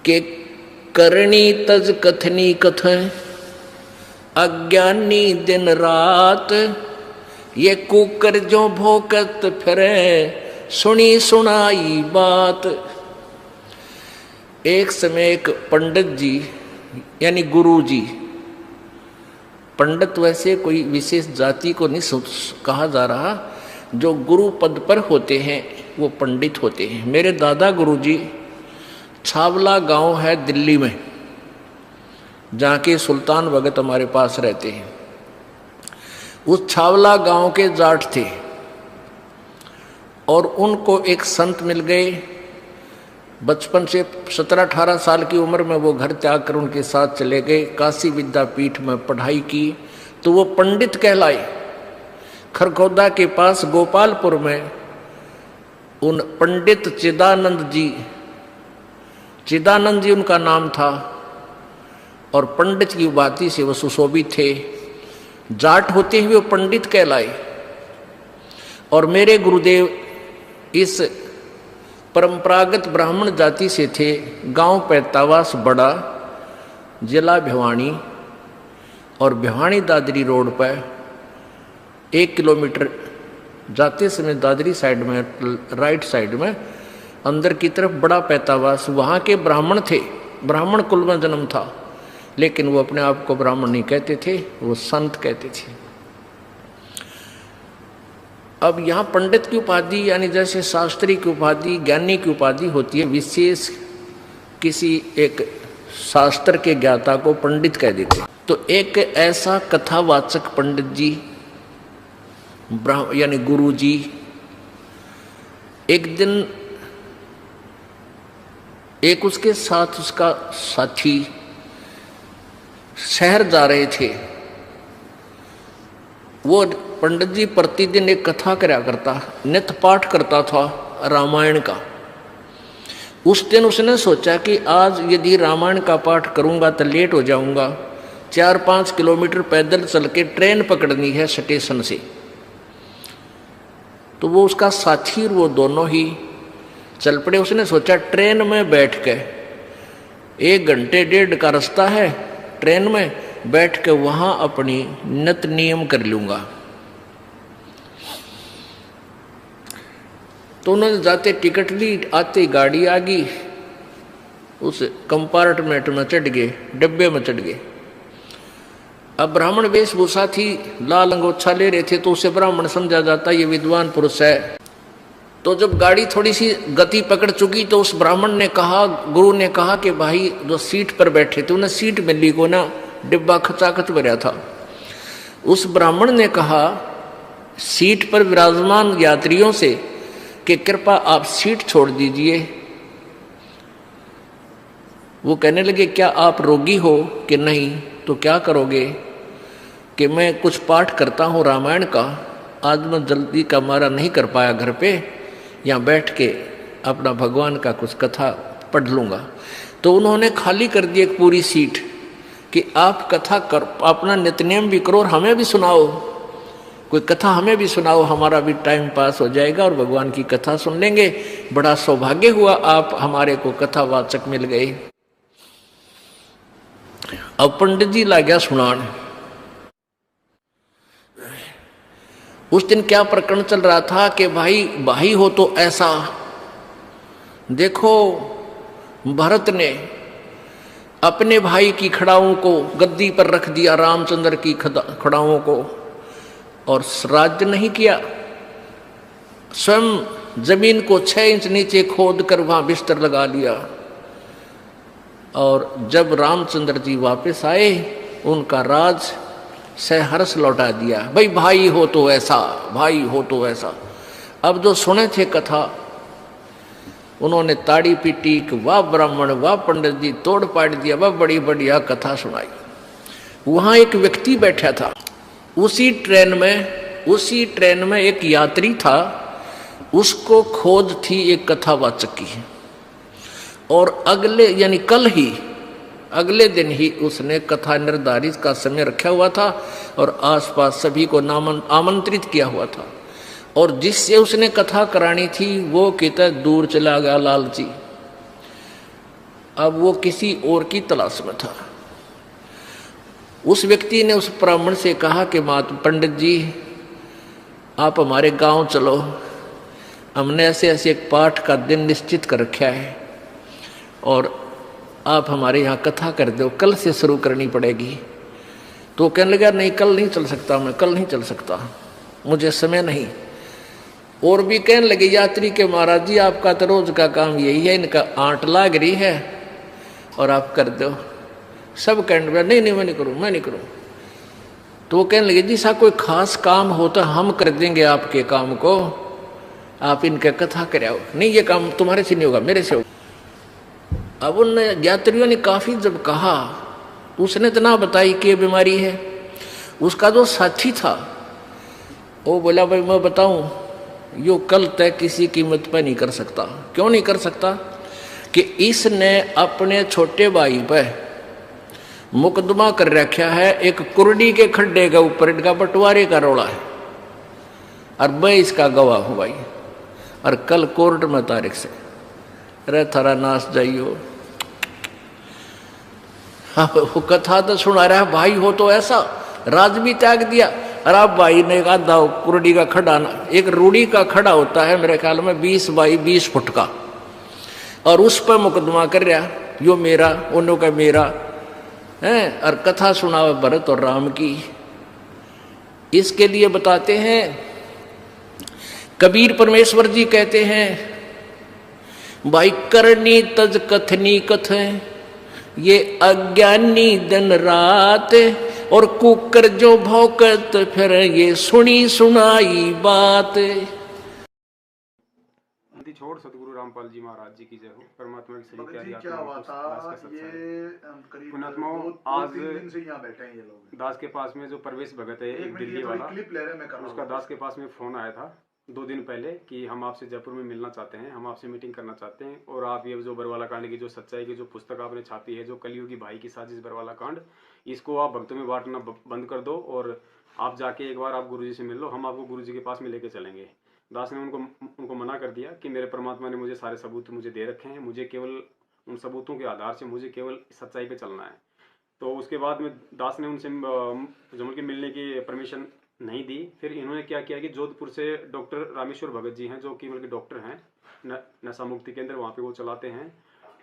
के करनी तज कथनी कथन, अज्ञानी दिन रात, ये कुकर जो भोकत फिरे, सुनी सुनाई बात। एक समय एक पंडित जी यानी गुरु जी, पंडित वैसे कोई विशेष जाति को नहीं कहा जा रहा, जो गुरु पद पर होते हैं वो पंडित होते हैं। मेरे दादा गुरु जी छावला गांव है दिल्ली में, जहाँ के सुल्तान भगत हमारे पास रहते हैं। उस छावला गांव के जाट थे और उनको एक संत मिल गए। बचपन से 17-18 साल की उम्र में वो घर त्याग कर उनके साथ चले गए, काशी विद्यापीठ में पढ़ाई की तो वो पंडित कहलाए। खरखोदा के पास गोपालपुर में उन पंडित चिदानंद जी उनका नाम था और पंडित की उपाधि से वो सुशोभित थे। जाट होते हुए वो पंडित कहलाए। और मेरे गुरुदेव इस परंपरागत ब्राह्मण जाति से थे। गांव पैतावास बड़ा, जिला भिवानी, और भिवानी दादरी रोड पर 1 किलोमीटर जाते समय दादरी साइड में, राइट साइड में अंदर की तरफ बड़ा पैतावास, वहाँ के ब्राह्मण थे। ब्राह्मण कुल में जन्म था, लेकिन वो अपने आप को ब्राह्मण नहीं कहते थे, वो संत कहते थे। अब यहाँ पंडित की उपाधि यानी जैसे शास्त्री की उपाधि, ज्ञानी की उपाधि होती है, विशेष किसी एक शास्त्र के ज्ञाता को पंडित कह देते। तो एक ऐसा कथावाचक पंडित जी यानी गुरु जी एक दिन एक उसके साथ उसका साथी शहर जा रहे थे। वो पंडित जी प्रतिदिन एक कथा कराया करता, नित्य पाठ करता था रामायण का। उस दिन उसने सोचा कि आज यदि रामायण का पाठ करूंगा तो लेट हो जाऊंगा, 4-5 किलोमीटर पैदल चल के ट्रेन पकड़नी है स्टेशन से। तो वो उसका साथी और वो दोनों ही चल पड़े। उसने सोचा ट्रेन में बैठ के 1 घंटे 1.5 का रास्ता है, ट्रेन में बैठ के वहां अपनी नित्य नियम कर लूंगा। तो उन्होंने जाते टिकट ली, आते गाड़ी आ गई, उस कंपार्टमेंट में चढ़ गए, डब्बे में चढ़ गए। अब ब्राह्मण वेशभूषा थी, लाल अंगोछा ले रहे थे, तो उसे ब्राह्मण समझा जाता ये विद्वान पुरुष है। तो जब गाड़ी थोड़ी सी गति पकड़ चुकी तो उस ब्राह्मण ने कहा, गुरु ने कहा कि भाई जो सीट पर बैठे थे उन्हें सीट मिली को ना, डिब्बा खचाखच भरा था। उस ब्राह्मण ने कहा सीट पर विराजमान यात्रियों से कि कृपा आप सीट छोड़ दीजिए। वो कहने लगे क्या आप रोगी हो कि नहीं? तो क्या करोगे? कि मैं कुछ पाठ करता हूँ रामायण का, आज मैं जल्दी का मारा नहीं कर पाया घर पे, यहाँ बैठ के अपना भगवान का कुछ कथा पढ़ लूँगा। तो उन्होंने खाली कर दी एक पूरी सीट कि आप कथा कर, अपना नित्यनेम भी करो और हमें भी सुनाओ, कोई कथा हमें भी सुनाओ, हमारा भी टाइम पास हो जाएगा और भगवान की कथा सुन लेंगे। बड़ा सौभाग्य हुआ आप हमारे को कथावाचक मिल गए। अब पंडित जी ला गया सुनान। उस दिन क्या प्रकरण चल रहा था कि भाई हो तो ऐसा देखो, भरत ने अपने भाई की खड़ाओं को गद्दी पर रख दिया, रामचंद्र की खड़ाओं को, और राज्य नहीं किया। स्वयं जमीन को 6 इंच नीचे खोद कर वहां बिस्तर लगा लिया। और जब रामचंद्र जी वापस आए, उनका राज सहर्ष लौटा दिया। भाई हो तो ऐसा, भाई हो तो ऐसा। अब जो सुने थे कथा, उन्होंने ताड़ी पीटी कि वाह ब्राह्मण, वाह पंडित जी, तोड़ पाड़ दिया, वाह बड़ी बढ़िया कथा सुनाई। वहां एक व्यक्ति बैठा था, उसी ट्रेन में एक यात्री था, उसको खोज थी एक कथावाचक की। और अगले दिन ही उसने कथा निर्धारित का समय रखा हुआ था और आसपास सभी को आमंत्रित किया हुआ था। और जिससे उसने कथा करानी थी वो कितना दूर चला गया लालची। अब वो किसी और की तलाश में था। उस व्यक्ति ने उस ब्राह्मण से कहा कि पंडित जी आप हमारे गांव चलो, हमने ऐसे ऐसे एक पाठ का दिन निश्चित कर रखा है और आप हमारे यहाँ कथा कर दो, कल से शुरू करनी पड़ेगी। तो कहने लगा नहीं कल नहीं चल सकता, मैं कल नहीं चल सकता, मुझे समय नहीं। और भी कहने लगे यात्री के महाराज जी आपका तो रोज का काम यही है, इनका आंट लाग रही है और आप कर दो। सब कहने लगे नहीं नहीं मैं नहीं करूँ, मैं नहीं करूँ। तो वो कहने लगे जी सा कोई खास काम हो तो हम कर देंगे आपके काम को, आप इनका कथा कराओ। नहीं ये काम तुम्हारे से नहीं होगा, मेरे से होगा। अब उन यात्रियों ने काफी जब कहा, उसने तो ना बताई कि बीमारी है। उसका जो साथी था वो बोला भाई मैं बताऊं, यो कल तक किसी कीमत पर नहीं कर सकता। क्यों नहीं कर सकता? कि इसने अपने छोटे भाई पर मुकदमा कर रखा है, एक कुर्डी के खड्डे के ऊपर इनका बंटवारे का रोला है और मैं इसका गवाह हूं भाई, और कल कोर्ट में तारीख से अरे थारा नाश जाइयो। वो कथा तो सुना रहा है भाई, हो तो ऐसा राज भी त्याग दिया। और अब भाई ने कहा दाओ कुर्डी का खड़ा, एक रूढ़ी का खड़ा होता है मेरे ख्याल में 20 बाई 20 फुट का, और उस पर मुकदमा कर रहा, यो मेरा उन्हों का मेरा है, और कथा सुनावे भरत और राम की। इसके लिए बताते हैं कबीर परमेश्वर जी कहते हैं भाई करनी तज कथनी कथ, ये अज्ञानी दिन रात और कुकर जो भौकत फिर ये सुनी सुनाई बात। छोड़ सतगुरु रामपाल जी महाराज जी की जय हो। परमात्मा की सभी प्यारी क्या हुआ था ये करीब आज 2-3 दिन से यहाँ बैठे हैं ये लोग। दास के पास में जो परवेश भगत है एक दिल्ली वाला, क्लिप ले रहे हैं, मैं कर रहा हूं। उसका दास के पास में फोन आया था 2 दिन पहले कि हम आपसे जयपुर में मिलना चाहते हैं, हम आपसे मीटिंग करना चाहते हैं, और आप ये जो बरवाला कांड की जो सच्चाई की जो पुस्तक आपने छापी है, जो कलयुगी भाई की साजिश बरवाला कांड, इसको आप भक्तों में बांटना बंद कर दो और आप जाके एक बार आप गुरुजी से मिल लो, हम आपको गुरुजी के पास में लेके चलेंगे। दास ने उनको मना कर दिया कि मेरे परमात्मा ने मुझे सारे सबूत मुझे दे रखे हैं, मुझे केवल उन सबूतों के आधार से मुझे केवल सच्चाई पे चलना है। तो उसके बाद में दास ने उनसे जमुल के मिलने की परमिशन नहीं दी। फिर इन्होंने क्या किया कि जोधपुर से डॉक्टर रामेश्वर भगत जी हैं, जो कि मतलब डॉक्टर हैं, नशा मुक्ति केंद्र वहाँ पे वो चलाते हैं।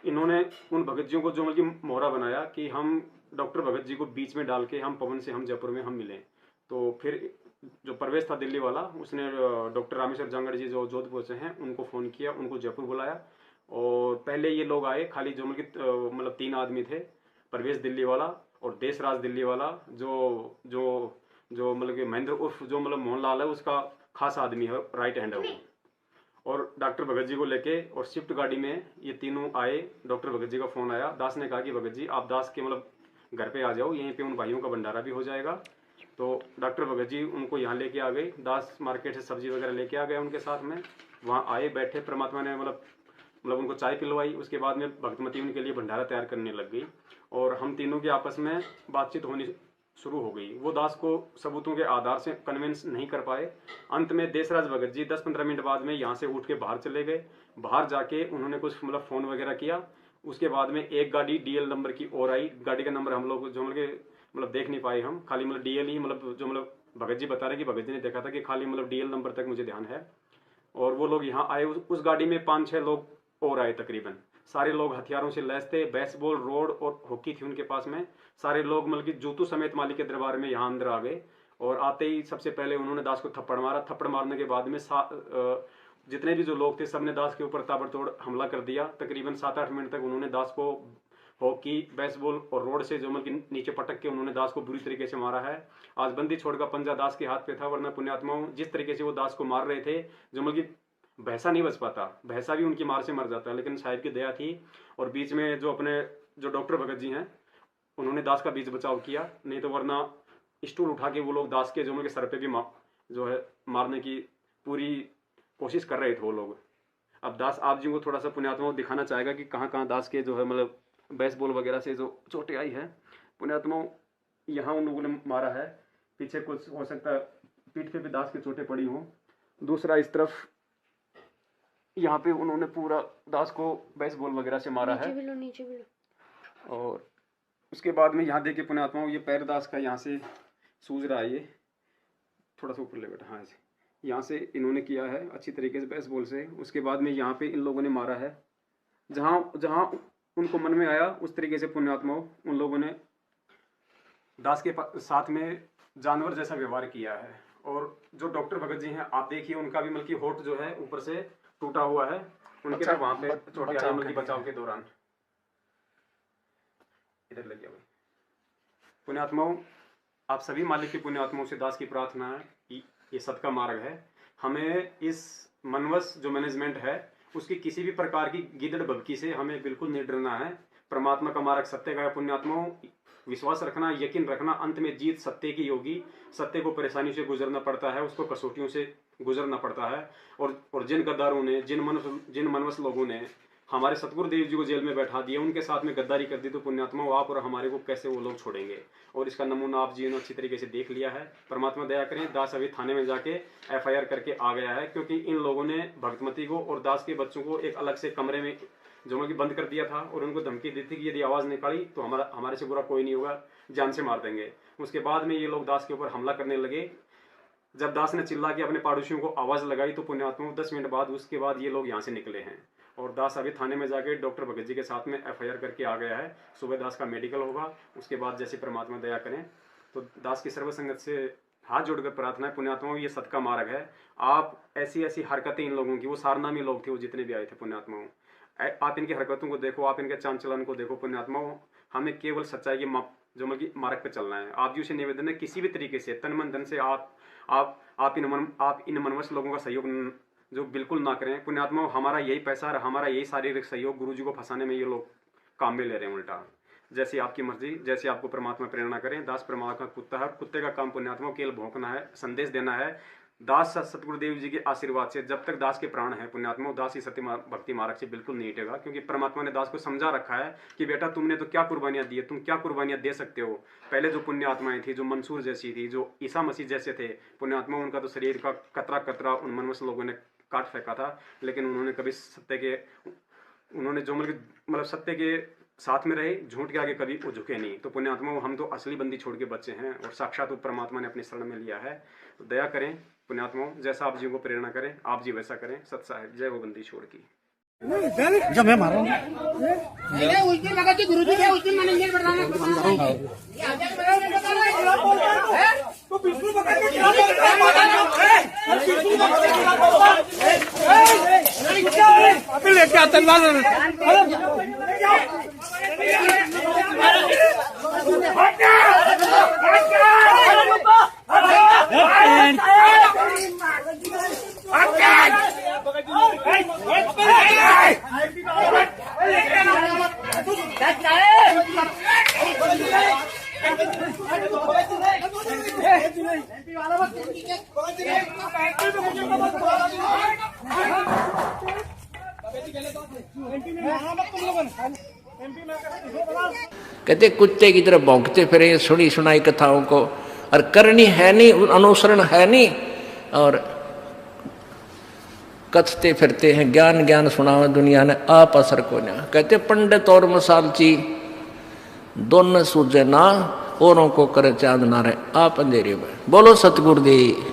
इन्होंने उन भगत जियों को जो मतलब मोहरा बनाया कि हम डॉक्टर भगत जी को बीच में डाल के हम पवन से हम जयपुर में हम मिलें। तो फिर जो प्रवेश था दिल्ली वाला, उसने डॉक्टर रामेश्वर जांगड़ जी जो जोधपुर से हैं उनको फ़ोन किया, उनको जयपुर बुलाया। और पहले ये लोग आए, खाली जो मतलब 3 आदमी थे, प्रवेश दिल्ली वाला और देशराज दिल्ली वाला, जो जो जो मतलब कि महेंद्र उर्फ जो मतलब मोहनलाल है, उसका खास आदमी है, राइट हैंड है वो। और डॉक्टर भगत जी को लेके और शिफ्ट गाड़ी में ये तीनों आए। डॉक्टर भगत जी का फ़ोन आया, दास ने कहा कि भगत जी आप दास के मतलब घर पे आ जाओ, यहीं पे उन भाइयों का भंडारा भी हो जाएगा। तो डॉक्टर भगत जी उनको यहाँ लेके आ गए, दास मार्केट से सब्जी वगैरह लेके आ गए उनके साथ में। वहाँ आए, बैठे, परमात्मा ने मतलब उनको चाय पिलवाई। उसके बाद में भक्तमती उनके लिए भंडारा तैयार करने लग गई और हम तीनों की आपस में बातचीत होनी शुरू हो गई। वो दास को सबूतों के आधार से कन्विंस नहीं कर पाए। अंत में देशराज भगत जी 10-15 मिनट बाद में यहाँ से उठ के बाहर चले गए। बाहर जाके उन्होंने कुछ मतलब फ़ोन वगैरह किया। उसके बाद में एक गाड़ी DL नंबर की और आई। गाड़ी का नंबर हम लोग जो मतलब देख नहीं पाए हम, खाली मतलब DL ही मतलब जो मतलब भगत जी बता रहे कि भगत जी ने देखा था कि खाली मतलब DL नंबर तक मुझे ध्यान है। और वो लोग यहाँ आए, उस गाड़ी में 5-6 लोग और आए तकरीबन। सारे लोग हथियारों से लैस थे, बेसबॉल रोड और हॉकी थी उनके पास में। सारे लोग मतलब कि जूतों समेत मालिक के दरबार में यहाँ अंदर आ गए। और आते ही सबसे पहले उन्होंने दास को थप्पड़ मारा। थप्पड़ मारने के बाद में जितने भी जो लोग थे सबने दास के ऊपर ताबड़तोड़ हमला कर दिया। तकरीबन 7-8 मिनट तक उन्होंने दास को हॉकी, बेसबॉल और रोड से जो मतलब नीचे पटक के उन्होंने दास को बुरी तरीके से मारा है। आज बंदी छोड़ का पंजा दास के हाथ पे था, वरना पुण्यात्माओं जिस तरीके से वो दास को मार रहे थे, जो मतलब भैंसा नहीं बच पाता, भैंसा भी उनकी मार से मर जाता है, लेकिन साहिब की दया थी। और बीच में जो अपने जो डॉक्टर भगत जी हैं उन्होंने दास का बीच बचाव किया, नहीं तो वरना स्टूल उठा के वो लोग दास के जो सर पे भी जो है मारने की पूरी कोशिश कर रहे थे वो लोग। अब दास आप जी को थोड़ा सा पुण्यात्मा दिखाना चाहेगा कि कहाँ कहाँ दास के जो है मतलब बेसबॉल वगैरह से जो चोटें आई है। पुण्यात्मा यहाँ उन लोगों ने मारा है, पीछे कुछ हो सकता है पीठ पे भी दास की चोटें पड़ी हों। दूसरा इस तरफ यहाँ पे उन्होंने पूरा दास को बेसबॉल वगैरह से मारा है। नीचे भी लो। और उसके बाद में यहाँ देखिए पुण्यात्माओं, ये पैर दास का यहाँ से सूज रहा है, ये थोड़ा सा ऊपर ले बेटा, हाँ ऐसे यहाँ से इन्होंने किया है अच्छी तरीके से बेसबॉल से। उसके बाद में यहाँ पे इन लोगों ने मारा है, जहाँ जहाँ उनको मन में आया उस तरीके से पुण्यात्माओं उन लोगों ने दास के साथ में जानवर जैसा व्यवहार किया है। और जो डॉक्टर भगत जी हैं, आप देखिए उनका भी मतलब होठ जो है ऊपर से टूटा हुआ है, उनके भी वहां पे चोट आई मतलब बचाव के दौरान। इधर लग गया भाई। पुण्यात्माओं, आप सभी मालिक की पुण्यात्माओं से दास की प्रार्थना है कि ये सत्का मार्ग है, हमें इस मनवस जो मैनेजमेंट है उसकी किसी भी प्रकार की गिदड़ बबकी से हमें बिल्कुल नहीं डरना है। परमात्मा का मार्ग सत्य का है पुण्यात्माओं, विश्वास रखना, यकीन रखना, अंत में जीत सत्य की होगी। सत्य को परेशानी से गुजरना पड़ता है, उसको कसौटियों से गुजरना पड़ता है। और जिन गद्दारों ने, जिन मनवस लोगों ने हमारे सतगुरु देव जी को जेल में बैठा दिया, उनके साथ में गद्दारी कर दी, तो पुण्यात्मा आप और हमारे को कैसे वो लोग छोड़ेंगे। और इसका नमूना आप जी ने अच्छी तरीके से देख लिया है। परमात्मा दया करें, दास अभी थाने में जाके FIR करके आ गया है, क्योंकि इन लोगों ने भक्तमती को और दास के बच्चों को एक अलग से कमरे में जो कि बंद कर दिया था और उनको धमकी दी थी कि यदि आवाज़ निकाली तो हमारे से बुरा कोई नहीं होगा, जान से मार देंगे। उसके बाद में ये लोग दास के ऊपर हमला करने लगे। जब दास ने चिल्ला के अपने पड़ोसियों को आवाज़ लगाई तो पुण्यात्मा 10 मिनट बाद उसके बाद ये लोग यहाँ से निकले हैं। और दास अभी थाने में जाके डॉक्टर भगत जी के साथ में FIR करके आ गया है। सुबह दास का मेडिकल होगा, उसके बाद जैसे परमात्मा दया करें तो दास की सर्वसंगत से हाथ जोड़कर प्रार्थना है पुण्यात्माओं, ये सत्का मार्ग है। आप ऐसी हरकतें इन लोगों की, वो सारनामी लोग थे वो जितने भी आए थे पुण्यात्माओं, आप इनकी हरकतों को देखो, आप इनके चाल चलन को देखो पुण्यात्माओं। हमें केवल सच्चाई के जो मतलब मार्ग पे चलना है। आप जी से निवेदन है किसी भी तरीके से तन मन धन से आप इन मनवश लोगों का सहयोग जो बिल्कुल ना करें पुण्यात्माओं। हमारा यही पैसा और हमारा यही शारीरिक सहयोग गुरु जी को फंसाने में ये लोग काम में ले रहे हैं उल्टा। जैसी आपकी मर्जी, जैसे आपको परमात्मा प्रेरणा करें। दास परमात्मा का कुत्ता है, कुत्ते का काम पुण्यात्मा केवल भौंकना है, संदेश देना है। दास सतगुरुदेव जी के आशीर्वाद से जब तक दास के प्राण है पुण्यात्मा, दास ही सत्य भक्ति मार्ग से बिल्कुल नहीं हटेगा, क्योंकि परमात्मा ने दास को समझा रखा है कि बेटा तुमने तो क्या कुर्बानियां दी है, तुम क्या कुर्बानियां दे सकते हो। पहले जो पुण्य आत्माएं थी, जो मंसूर जैसी थी, जो ईसा मसीह जैसे थे पुण्यात्मा, उनका तो शरीर का कतरा कतरा उन मनवस लोगों ने काट फेंका था, लेकिन उन्होंने कभी उन्होंने जो मतलब सत्य के साथ में रहे, झूठ के आगे कभी वो झुके नहीं। तो पुण्यात्मा हम तो असली बंदी छोड़ के बच्चे हैं और साक्षात परमात्मा ने अपने शरण में लिया है। तो दया करें पुण्यात्मा, जैसा आप जी को प्रेरणा करें आप जी वैसा करें। सत साहिब जय हो बंदी छोड़ की। जब मैं मारा उस दिन लगा कि गुरुजी थे, उस दिन मैनेजर बताना तो बिल्कुल लेके आता कहते कुत्ते की तरह भौंकते फिरे सुनी सुनाई कथाओं को, और करनी है नहीं, अनुसरण है नहीं, और कथते फिरते हैं ज्ञान ज्ञान सुनाओ दुनिया ने आप असर को ना। कहते पंडित और मसालची दोनों सूझे ना, औरों को करे चांद ना रहे आप अंधेरे में। बोलो सतगुरुदेव।